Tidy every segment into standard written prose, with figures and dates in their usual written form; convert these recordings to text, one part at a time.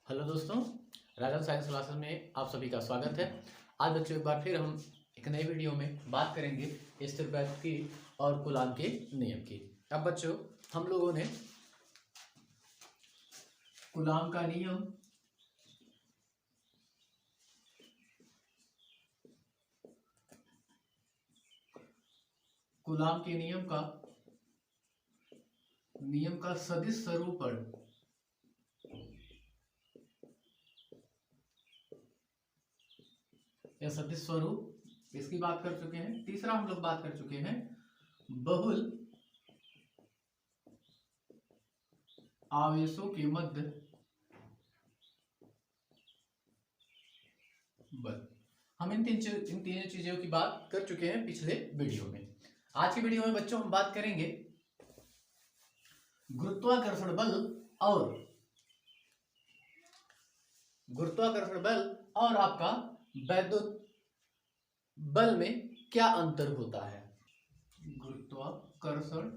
Hello दोस्तों, राजन science classes में आप सभी का स्वागत है। आज बच्चों एक बार फिर हम एक नए वीडियो में बात करेंगे स्थिरवैद्य की और कूलाम के नियम की। अब बच्चों हम लोगों ने कूलाम का नियम, कूलाम के नियम का सदिश स्वरूपण या सदिश स्वरूप इसकी बात कर चुके हैं। तीसरा हम लोग बात कर चुके हैं बहुल आवेशों के मध्य बल। हम इन तीन चीजों की बात कर चुके हैं पिछले वीडियो में। आज के वीडियो में बच्चों हम बात करेंगे गुरुत्वाकर्षण बल और आपका वैद्युत बल में क्या अंतर होता है। गुरुत्वाकर्षण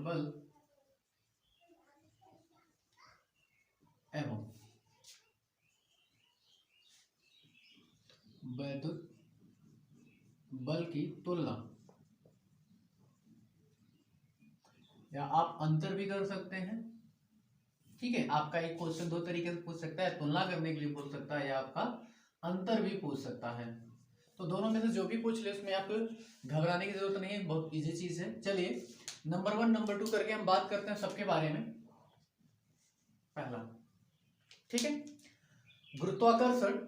बल एवं वैद्युत बल की तुलना, या आप अंतर भी कर सकते हैं। ठीक है, आपका एक क्वेश्चन दो तरीके से पूछ सकता है, तुलना करने के लिए पूछ सकता है या आपका अंतर भी पूछ सकता है। तो दोनों में से जो भी पूछ ले उसमें आप घबराने की जरूरत नहीं है, बहुत इजी चीज है। चलिए नंबर 1 नंबर 2 करके हम बात करते हैं सबके बारे में। पहला, ठीक है, गुरुत्वाकर्षण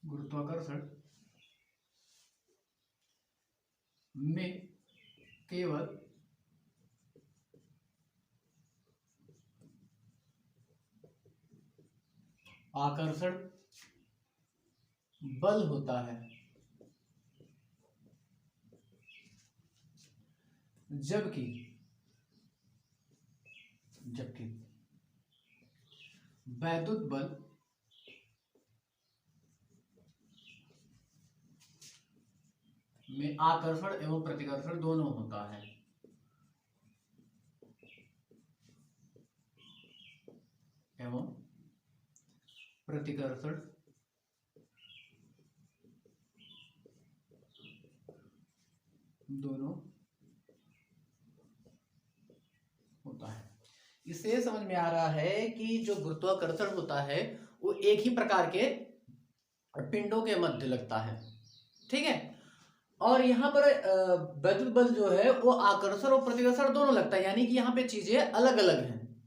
गुरुत्वाकर्षण में केवल आकर्षण बल होता है, जबकि वैद्युत बल में आकर्षण एवं प्रतिकर्षण दोनों होता है। एवं प्रतिकर्षण दोनों होता है। इससे समझ में आ रहा है कि जो गुरुत्वाकर्षण होता है वो एक ही प्रकार के पिंडों के मध्य लगता है। ठीक है, और यहाँ पर वैद्युत बल जो है वो आकर्षण और प्रतिकर्षण दोनों लगता है, यानी कि यहाँ पे चीजें अलग अलग हैं।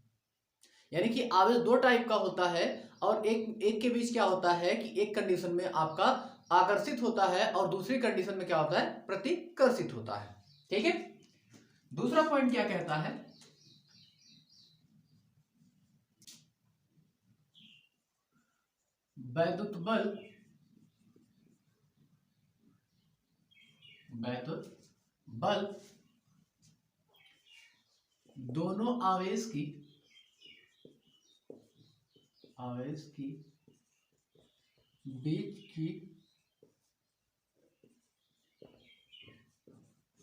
यानी कि आवेश दो टाइप का होता है और एक के बीच क्या होता है कि एक कंडीशन में आपका आकर्षित होता है और दूसरी कंडीशन में क्या होता है, प्रतिकर्षित होता है। ठीक है, दूसरा पॉइंट क्या कहता है, वैद्युत बल दोनों आवेश की बीच की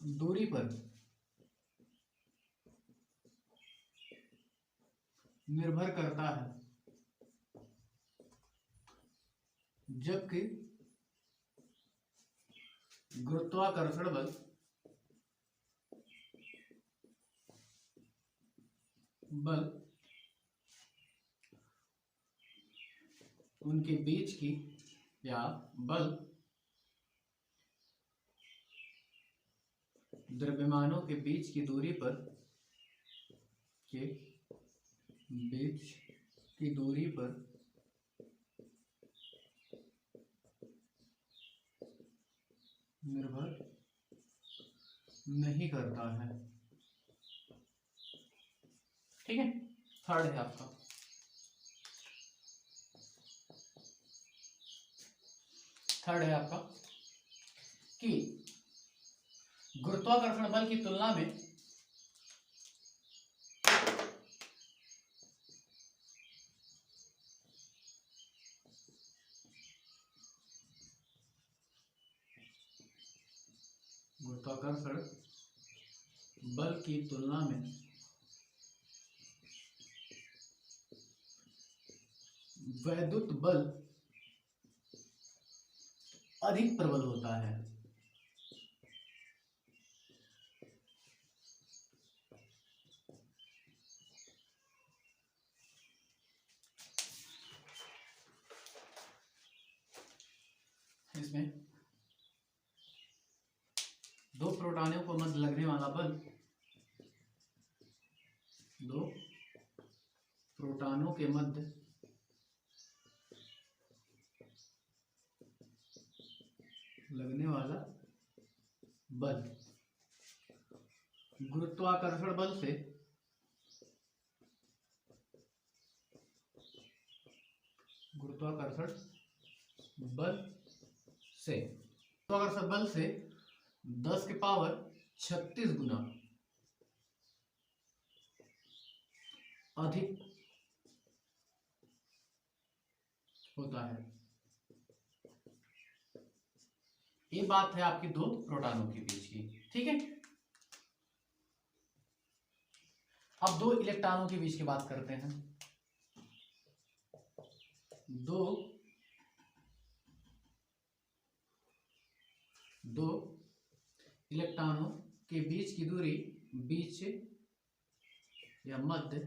दूरी पर निर्भर करता है, जबकि गुरुत्वाकर्षण बल उनके बीच की या बल द्रव्यमानों के बीच की दूरी पर निर्भर नहीं करता है। ठीक है, थर्ड है आपका थर्ड है आपका कि गुरुत्वाकर्षण बल की तुलना में गुरुत्वाकर्षण बल की तुलना में वैद्युत बल अधिक प्रबल होता है। इसमें दो प्रोटॉनों को मध्य लगने वाला बल, दो प्रोटॉनों के मध्य लगने वाला बल गुरुत्वाकर्षण बल से गुरुत्वाकर्षण बल से 10 के पावर 36 गुना अधिक होता है। ये बात है आपकी दो प्रोटॉनों के बीच की, ठीक है। अब दो इलेक्ट्रॉनों के बीच की बात करते हैं। दो इलेक्ट्रॉनों के बीच की दूरी, बीच या मध्य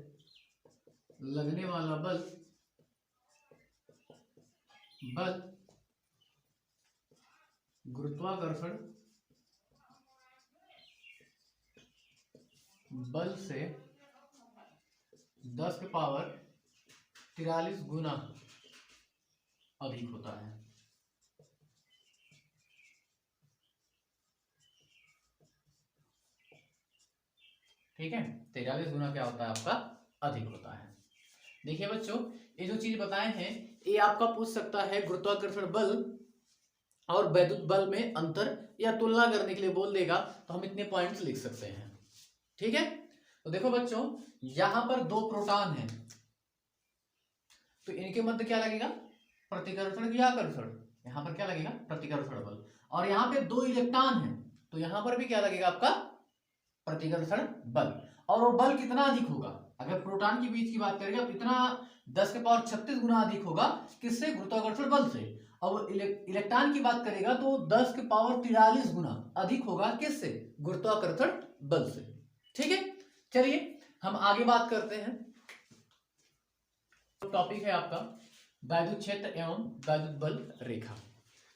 लगने वाला बल गुरुत्वाकर्षण बल से 10 के पावर 43 गुना अधिक होता है। ठीक है, 43 गुना क्या होता है आपका, अधिक होता है। देखिए बच्चों, ये जो चीज बताए हैं ये आपका पूछ सकता है गुरुत्वाकर्षण बल और वैद्युत बल में अंतर या तुलना करने के लिए बोल देगा, तो हम इतने पॉइंट्स लिख सकते हैं। ठीक है, तो देखो बच्चों, यहां पर दो प्रोटॉन हैं तो इनके मध्य क्या लगेगा, प्रतिकर्षण या आकर्षण। यहां पर क्या लगेगा, प्रतिकर्षण बल। और यहां पे दो इलेक्ट्रॉन हैं तो यहां पर भी क्या लगेगा आपका, प्रतिकर्षण बल। और वो बल कितना अधिक होगा, अगर प्रोटॉन के बीच की बात करेंगे तो इतना 10 के पावर 36 गुना अधिक होगा, किससे, गुरुत्वाकर्षण बल से। और इलेक्ट्रॉन की बात करेगा तो 10 के पावर 43 गुना अधिक होगा, किससे, गुरुत्वाकर्षण बल से। ठीक है, चलिए हम आगे बात करते हैं। तो टॉपिक है आपका वैद्युत क्षेत्र एवं वैद्युत बल रेखा।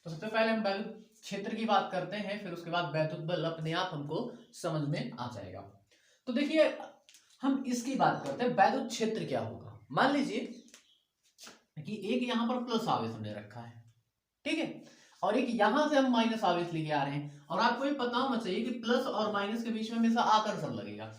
तो सबसे पहले हम वैद्युत क्षेत्र की बात करते हैं, फिर उसके बाद वैद्युत बल अपने आप हमको समझ में आ जाएगा। तो देखिए हम इसकी बात करते हैं, वैद्युत क्षेत्र क्या होगा। मान लीजिए कि एक यहां पर प्लस आवेश हमने रखा है, ठीक है, और एक यहां से हम माइनस आवेश लेके आ रहे हैं। और आपको ये पता होना चाहिए कि प्लस और माइनस के बीच में हमेशा आकर्षण लगेगा।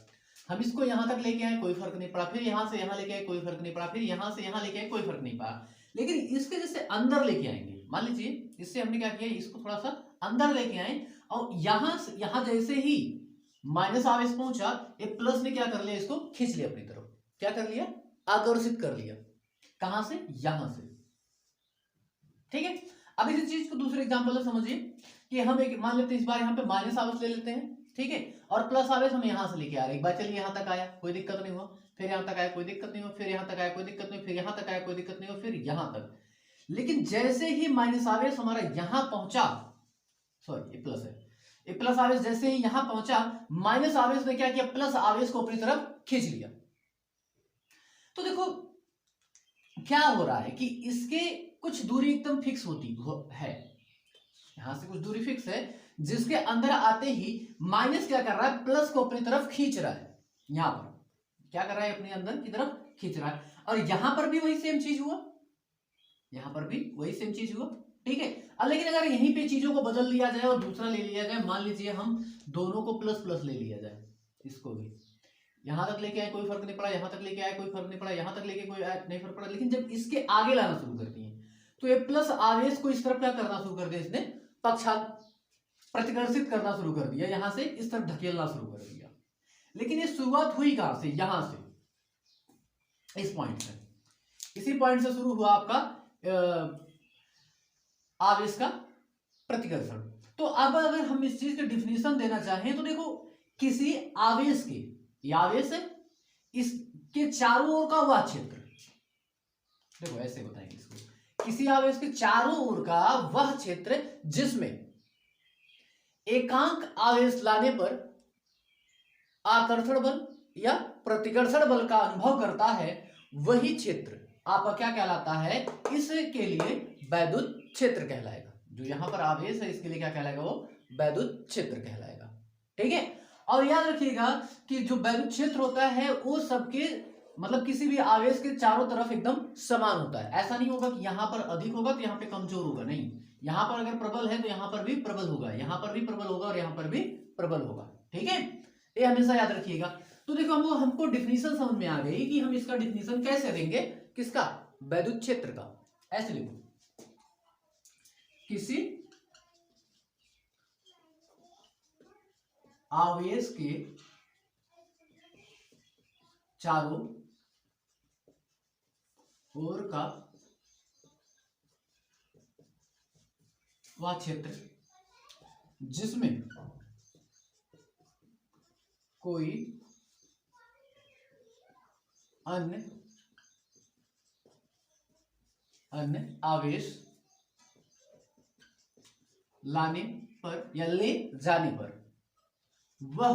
हम इसको यहां तक लेके आए, कोई फर्क नहीं पड़ा, फिर यहां से यहां लेके आए, कोई फर्क नहीं पड़ा, फिर यहां से यहां लेके आए, कोई फर्क नहीं पड़ा। लेकिन इसके जैसे अंदर लेके आएंगे, मान लीजिए इससे हमने क्या किया, इसको थोड़ा सा अंदर लेके आए और यहां से यहां जैसे ही माइनस आवेश पहुंचा, ये प्लस ने क्या कर लिया, इसको खींच लिया अपनी तरफ। क्या कर लिया, आकर्षित कर लिया। कहां से, यहां से। ठीक है, अब इसी चीज को दूसरे एग्जांपल से समझिए कि हम एक मान लेते हैं, इस बार यहां पे माइनस आवेश ले लेते हैं, ठीक है, और प्लस आवेश हम यहां से लेके आ रहे हैं। एक बार चलिए यहां तक आया, कोई दिक्कत नहीं हुआ, फिर यहां तक आया, कोई दिक्कत नहीं हुआ, फिर यहां तक आया, कोई दिक्कत नहीं, फिर यहां तक आया, कोई दिक्कत नहीं हुआ, फिर यहां तक। लेकिन जैसे ही माइनस आवेश हमारा यहां पहुंचा, सॉरी ये प्लस है, ये प्लस आवेश जैसे ही यहां पहुंचा, माइनस आवेश ने क्या किया, प्लस आवेश को अपनी तरफ खींच लिया। तो देखो क्या हो रहा है कि इसके कुछ दूरी एकदम फिक्स है, यहां से कुछ दूरी फिक्स है, जिसके अंदर आते ही माइनस क्या कर रहा है, प्लस को अपनी तरफ खींच रहा है। यहां पर क्या कर रहा है, अपने अंदर की तरफ खींच रहा है। और यहां पर भी वही सेम चीज हुआ, यहां पर भी वही सेम चीज हुआ, ठीक है। लेकिन अगर यहीं पे चीजों को बदल लिया जाए और दूसरा ले लिया जाए, मान लीजिए हम दोनों को प्लस प्लस ले लिया जाए, इसको भी यहां तक लेके आए, कोई फर्क नहीं पड़ा, यहां तक लेके आए, कोई फर्क नहीं पड़ा, यहां तक लेके कोई नहीं फर्क पड़ा। लेकिन जब इसके आगे लाना शुरू करती है तो ये प्लस आवेश को इस तरफ क्या करना शुरू कर दिया, इसने प्रतिकर्षित करना शुरू कर दिया, यहां से इस तरफ धकेलना शुरू कर दिया। लेकिन ये शुरुआत हुई कहां से, यहां से, इस पॉइंट से, इसी पॉइंट से शुरू हुआ आपका आवेश का प्रतिकर्षण। तो अब अगर हम इस चीज की डिफिनीशन देना चाहें तो देखो, किसी आवेश के, ये आवेश है, इसके चारों ओर का वह क्षेत्र, देखो ऐसे बताएंगे इसको, किसी आवेश के चारों ओर का वह क्षेत्र जिसमें एकांक आवेश लाने पर आकर्षण बल या प्रतिकर्षण बल का अनुभव करता है, वही क्षेत्र आपका क्या कहलाता है, इसके लिए वैद्युत क्षेत्र कहलाएगा। जो यहां पर आवेश है इसके लिए क्या कहलाएगा, वो वैद्युत क्षेत्र कहलाएगा। ठीक है, और याद रखिएगा कि जो वैद्युत क्षेत्र होता है वो सबके मतलब किसी भी आवेश के चारों तरफ एकदम समान होता है। ऐसा नहीं होगा कि यहां पर अधिक होगा तो यहां पे कमजोर होगा, नहीं, यहां पर अगर प्रबल है तो यहां पर भी प्रबल होगा, यहां पर भी प्रबल होगा और यहां पर भी प्रबल होगा। ठीक है, ये हमेशा याद रखिएगा। तो देखो हमको डिफिनीशन समझ में आ गई कि हम इसका डिफिनीशन कैसे देंगे, किसका, वैद्युत क्षेत्र का। ऐसे लिखो, किसी आवेश के चारों ओर का वह क्षेत्र जिसमें कोई अन्य आवेश लाने पर या ले जाने पर वह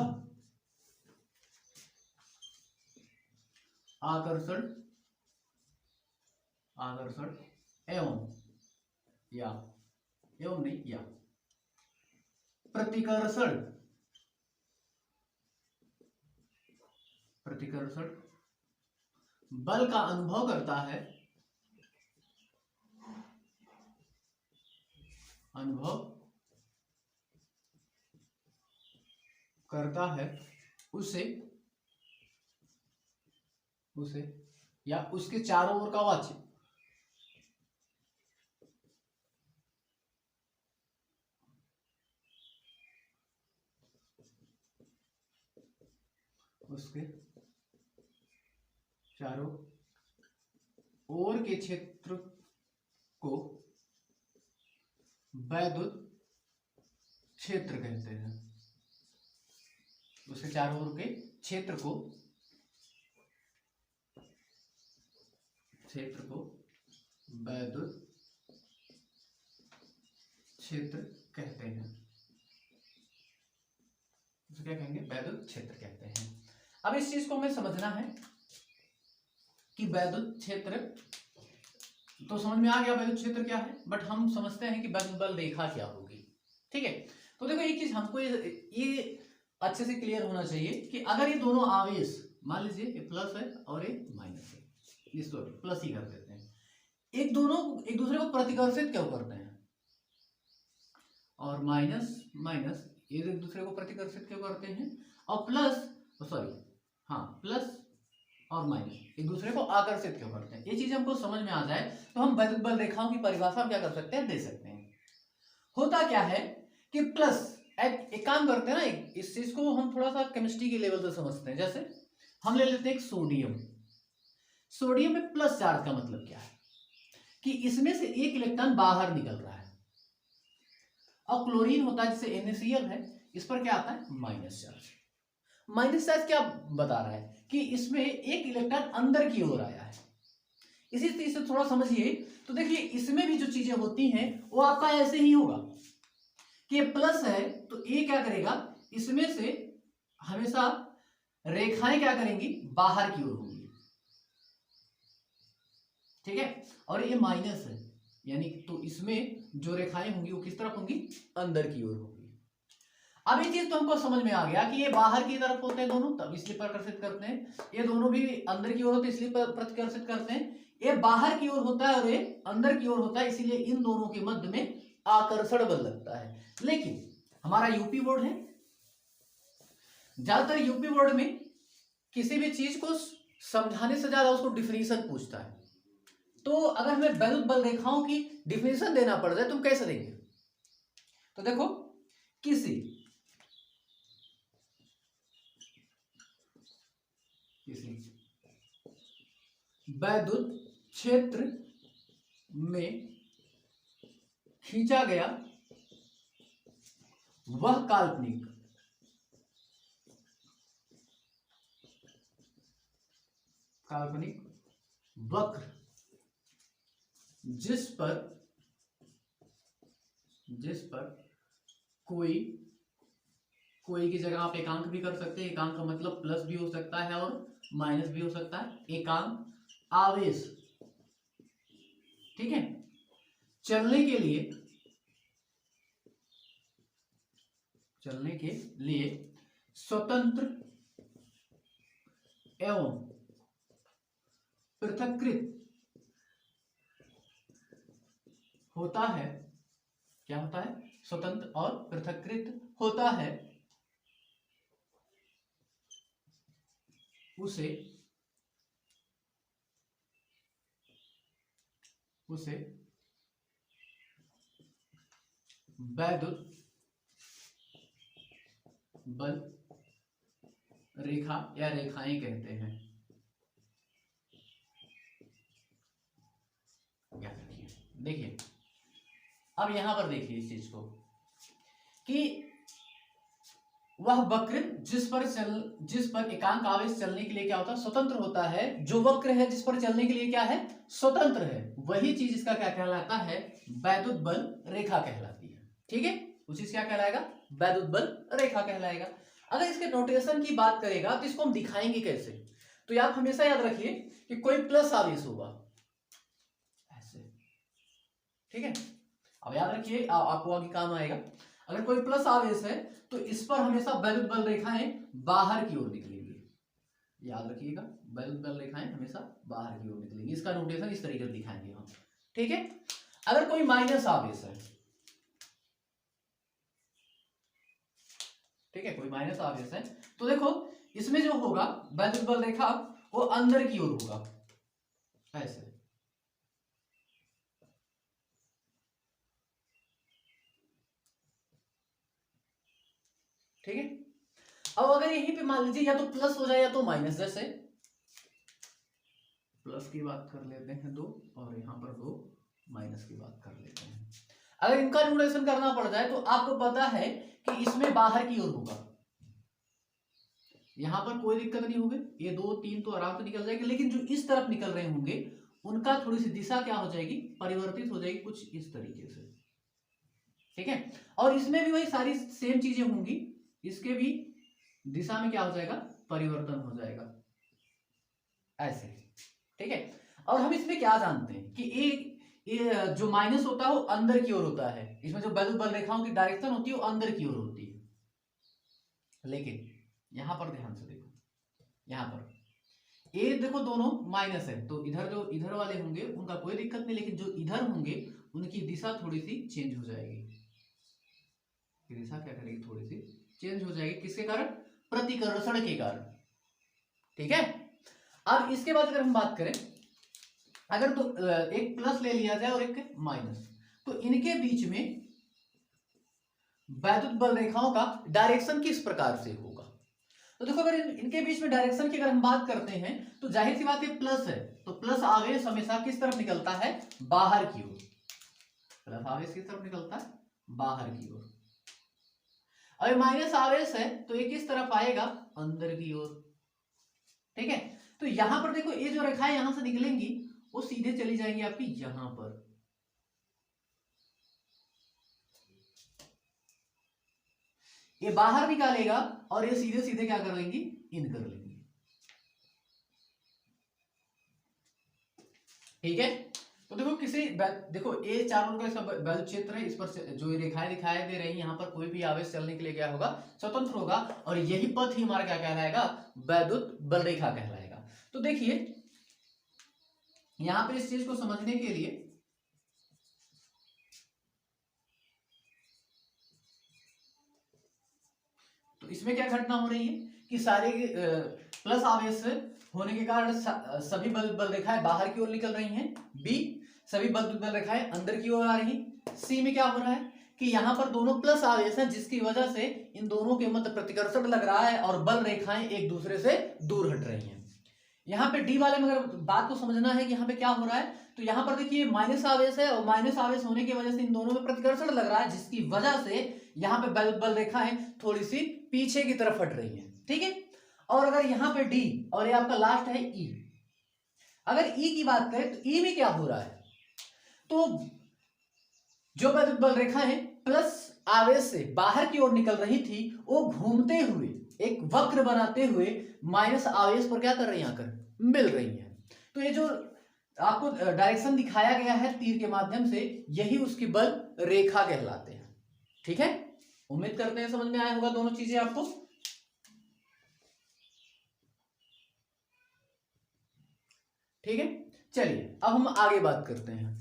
आकर्षण एवं प्रतिकर्षण बल का अनुभव करता है, उसे या उसके चारों ओर का वह उसके चारों ओर के क्षेत्र को वैद्युत क्षेत्र कहते हैं। उसके चारों ओर के क्षेत्र को वैद्युत क्षेत्र कहते हैं। उसे क्या कहेंगे, वैद्युत क्षेत्र कहते हैं। अब इस चीज को हमें समझना है कि वैद्युत क्षेत्र तो समझ में आ गया वैद्युत क्षेत्र क्या है, बट हम समझते हैं कि वैद्युत बल रेखा क्या होगी। ठीक है, तो देखो एक चीज हमको ये अच्छे से क्लियर होना चाहिए कि अगर ये दोनों आवेश, मान लीजिए ये प्लस है और ये माइनस है, इसको प्लस ही कर देते हैं, एक दूसरे को प्रतिकर्षित क्यों करते हैं, और माइनस ये एक दूसरे को प्रतिकर्षित क्यों करते हैं, और प्लस और माइनस एक दूसरे को आकर्षित क्यों करते हैं। ये चीज हमको समझ में आ जाए तो हम वैद्युत बल रेखाओं की परिभाषा क्या कर सकते हैं, दे सकते हैं। होता क्या है कि प्लस, एक काम करते हैं ना, इस चीज को हम थोड़ा सा केमिस्ट्री के लेवल से समझते हैं। जैसे हम ले लेते हैं एक सोडियम में प्लस चार्ज का मतलब क्या है कि इसमें से एक इलेक्ट्रॉन बाहर निकल रहा है, और क्लोरीन होता है जिसे NaCl है, इस पर क्या आता है, माइनस चार्ज क्या बता रहा है कि इसमें एक इलेक्ट्रॉन अंदर की ओर आया है। इसी चीज से थोड़ा समझिए तो देखिए इसमें भी जो चीजें होती हैं वो आपका ऐसे ही होगा कि ये प्लस है तो ये क्या करेगा, इसमें से हमेशा रेखाएं क्या करेंगी, बाहर की ओर होंगी। ठीक है, और ये माइनस है, यानी तो इसमें जो रेखाएं होंगी वो किस तरफ होंगी, अंदर की ओर होंगी। अब ये चीज तो हमको समझ में आ गया कि ये बाहर की तरफ होते हैं दोनों, तब इसलिए प्रतिकर्षित करते हैं, ये दोनों भी अंदर की ओर होते हैं इसलिए प्रतिकर्षित करते हैं। ये बाहर की ओर होता है और ये अंदर की ओर होता है, इसीलिए इन दोनों के मध्य में आकर्षण बल लगता है। लेकिन हमारा यूपी बोर्ड है, ज्यादातर यूपी बोर्ड में किसी भी चीज को समझाने से ज्यादा उसको डिफिनीशन पूछता है। तो अगर हमें वैद्युत बल रेखाओं की डिफिनेशन देना पड़ जाए तो हम कैसे देंगे? तो देखो, किसी वैद्युत क्षेत्र में खींचा गया वह काल्पनिक वक्र जिस पर कोई की जगह आप एकांक भी कर सकते हैं। एकांक का मतलब प्लस भी हो सकता है और माइनस भी हो सकता है। एकांक आवेश, ठीक है, चलने के लिए स्वतंत्र एवं पृथक्कृत होता है। क्या होता है? स्वतंत्र और पृथक्कृत होता है, उसे वैद्युत बल रेखा या रेखाएं कहते हैं। याद रखिए। देखिए, अब यहां पर देखिए इस चीज को कि वह वक्र जिस पर एकांक आवेश चलने के लिए क्या होता है? स्वतंत्र होता है। जो वक्र है जिस पर चलने के लिए क्या है? स्वतंत्र है। वही चीज इसका क्या कहलाता है? वैद्युत बल रेखा कहलाती है। ठीक है, वो चीज क्या कहलाएगा? वैद्युत बल रेखा कहलाएगा। अगर इसके नोटेशन की बात करेगा तो इसको हम दिखाएंगे कैसे? तो आप हमेशा याद रखिए कि कोई प्लस आवेश होगा ऐसे, ठीक है। अब याद रखिए, आपको आगे काम आएगा। अगर कोई प्लस आवेश है तो इस पर हमेशा वैद्युत बल रेखाएं बाहर की ओर निकलेंगी। याद रखिएगा, वैद्युत बल रेखाएं हमेशा बाहर की ओर निकलेंगी। इसका नोटेशन इस तरीके से दिखाएंगे हम, ठीक है। अगर कोई माइनस आवेश है, ठीक है, कोई माइनस आवेश है तो देखो इसमें जो होगा वैद्युत बल रेखा वो अंदर की ओर होगा ऐसे, ठीक है। अब अगर यहीं पे मान लीजिए या तो प्लस हो जाए या तो माइनस, जैसे प्लस की बात कर लेते हैं दो और यहां पर दो माइनस की बात कर लेते हैं। अगर इनका न्यूमरेशन करना पड़ जाए तो आपको पता है कि इसमें बाहर की ओर होगा। यहां पर कोई दिक्कत नहीं होगी, ये दो तीन तो आराम से निकल जाएगी, लेकिन जो इस तरफ निकल रहे होंगे उनका थोड़ी सी दिशा क्या हो जाएगी? परिवर्तित हो जाएगी कुछ इस तरीके से, ठीक है। और इसमें भी वही सारी सेम चीजें होंगी, इसके भी दिशा में क्या हो जाएगा? परिवर्तन हो जाएगा ऐसे, ठीक है। और हम इसमें क्या जानते हैं कि ये जो माइनस होता है वो अंदर की ओर होता है। इसमें जो वैद्युत बल रेखाओं की डायरेक्शन होती है वो अंदर की ओर होती है। लेकिन यहां पर ध्यान से देखो, यहां पर ये देखो दोनों माइनस है तो इधर जो इधर वाले होंगे उनका कोई दिक्कत नहीं, लेकिन जो इधर होंगे उनकी दिशा थोड़ी सी चेंज हो जाएगी। दिशा क्या करेगी? थोड़ी सी चेंज हो जाएगी। किसके कारण? प्रतिकर्षण के कारण, ठीक है। अब इसके बाद अगर हम बात करें, अगर तो एक प्लस ले लिया जाए और एक माइनस, तो इनके बीच में वैद्युत बल रेखाओं का डायरेक्शन किस प्रकार से होगा? तो देखो, अगर इनके बीच में डायरेक्शन की अगर हम बात करते हैं तो जाहिर सी बात है प्लस है तो प्लस आवेश हमेशा किस तरफ निकलता है? बाहर की ओर। प्लस आवेश किस तरफ निकलता है? बाहर की ओर। अगर माइनस आवेश है तो ये किस तरफ आएगा? अंदर की ओर, ठीक है। तो यहां पर देखो ये जो रेखाएं यहां से निकलेंगी वो सीधे चली जाएंगी आपकी यहां पर, ये बाहर निकालेगा और ये सीधे सीधे क्या कर लेंगी? इन कर लेंगी, ठीक है। तो देखो देखो ये चारों का इसका वैद्युत क्षेत्र है, इस पर जो ये रेखाएं दिखाई दे रही है यहाँ पर कोई भी आवेश चलने के लिए क्या होगा? स्वतंत्र होगा। और यही पथ ही हमारा क्या कहलाएगा? वैद्युत बल रेखा कहलाएगा। तो देखिए यहां पर इस चीज को समझने के लिए तो इसमें क्या घटना हो रही है कि सारे प्लस आवेश होने के कारण सभी बल रेखाएं बाहर की ओर निकल रही हैं। बी, सभी बल रेखाएं अंदर की ओर आ रही। सी में क्या हो रहा है कि यहाँ पर दोनों प्लस आवेश हैं, जिसकी वजह से इन दोनों के मध्य प्रतिकर्षण लग रहा है और बल रेखाएं एक दूसरे से दूर हट रही हैं। यहाँ पे डी वाले में अगर बात को समझना है कि यहाँ पे क्या हो रहा है, तो यहाँ पर देखिए माइनस आवेश है और माइनस आवेश होने की वजह से इन दोनों में प्रतिकर्षण लग रहा है, जिसकी वजह से यहाँ पे बल रेखाएं थोड़ी सी पीछे की तरफ हट रही है। ठीक है, और अगर यहाँ पे डी और ये आपका लास्ट है ई, अगर ई की बात करें तो ई में क्या हो रहा है, तो जो बल रेखाएं प्लस आवेश से बाहर की ओर निकल रही थी, वो घूमते हुए एक वक्र बनाते हुए माइनस आवेश पर क्या कर रही हैं, आकर मिल रही हैं। तो ये जो आपको डायरेक्शन दिखाया गया है तीर के माध्यम से, यही उसकी बल रेखा कहलाते हैं। ठीक है, उम्मीद करते हैं समझ में आया होगा दोनों चीजें आपको। ठीक है, चलिए अब हम आगे बात करते हैं।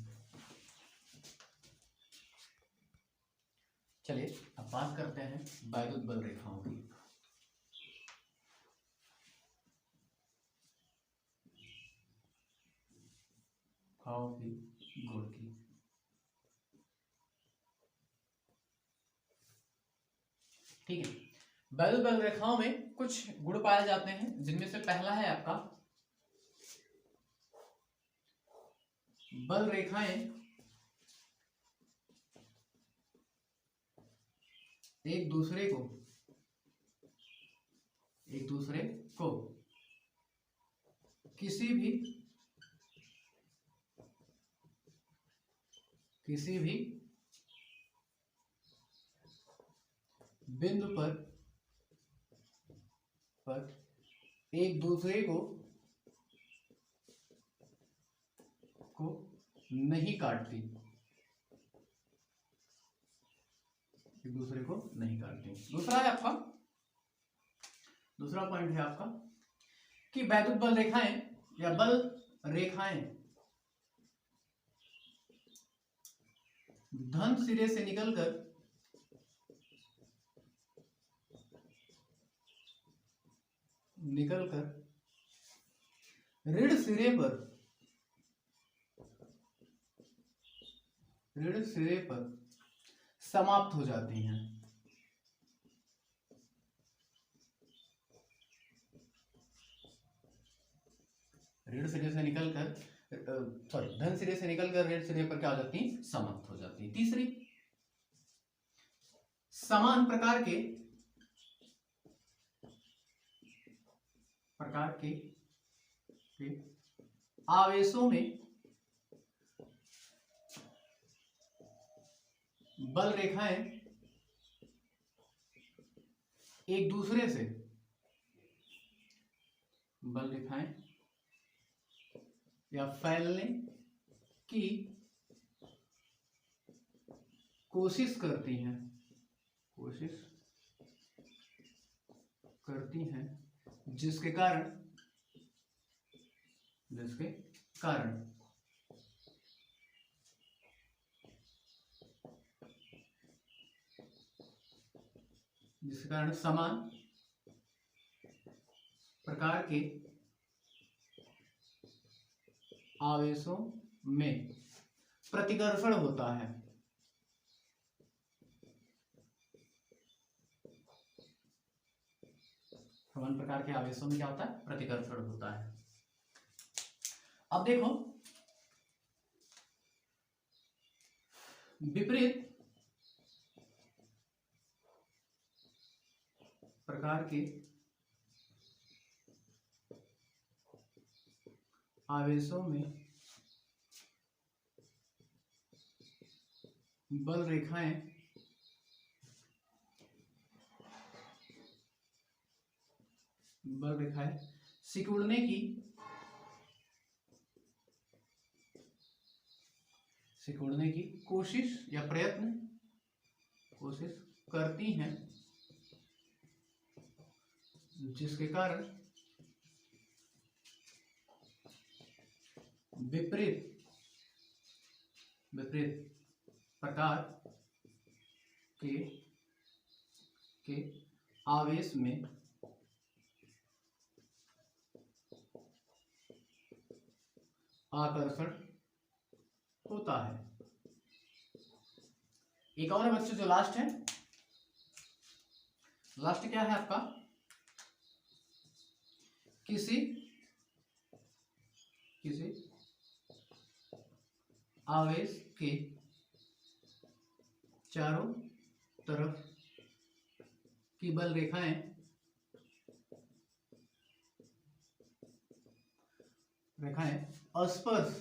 चलिए अब बात करते हैं वैद्युत बल रेखाओं की। गुण की। ठीक है, वैद्युत बल रेखाओं में कुछ गुण पाए जाते हैं, जिनमें से पहला है आपका बल रेखाएं एक दूसरे को किसी भी बिंदु पर एक दूसरे को नहीं काटती, एक दूसरे को नहीं काटती। दूसरा है आपका, दूसरा पॉइंट है आपका कि वैद्युत बल रेखाएं या बल रेखाएं धन सिरे से निकलकर ऋण सिरे पर समाप्त हो जाती हैं। ऋण सिरे से निकलकर धन सिरे से निकलकर ऋण सिरे पर क्या हो जाती है, समाप्त हो जाती है। तीसरी, समान प्रकार के आवेशों में बल रेखाएं एक दूसरे से या फैलने की कोशिश करती हैं, जिसके कारण समान प्रकार के आवेशों में प्रतिकर्षण होता है। समान प्रकार के आवेशों में क्या होता है, प्रतिकर्षण होता है। अब देखो, विपरीत प्रकार के आवेशों में बल रेखाएं सिकुड़ने की कोशिश या प्रयत्न करती हैं, जिसके कारण विपरीत प्रकार के आवेश में आकर्षण होता है। एक और है बच्चों जो लास्ट है, लास्ट क्या है आपका, किसी आवेश के चारों तरफ की बल रेखाएं स्पर्श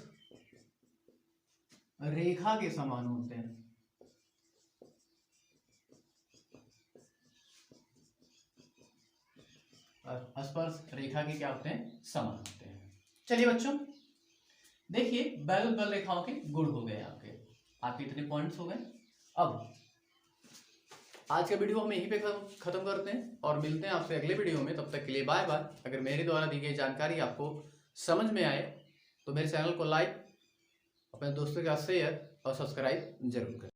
रेखा के समान होते हैं। स्पर्श रेखा के क्या होते हैं, समान होते हैं। चलिए बच्चों देखिए वैद्युत बल रेखाओं के गुण हो गए आपके इतने पॉइंट्स हो गए। अब आज का वीडियो हम यहीं पे खत्म करते हैं और मिलते हैं आपसे अगले वीडियो में। तब तक के लिए बाय बाय। अगर मेरे द्वारा दी गई जानकारी आपको समझ में आए तो मेरे चैनल को लाइक, अपने दोस्तों के साथ शेयर और सब्सक्राइब जरूर करें।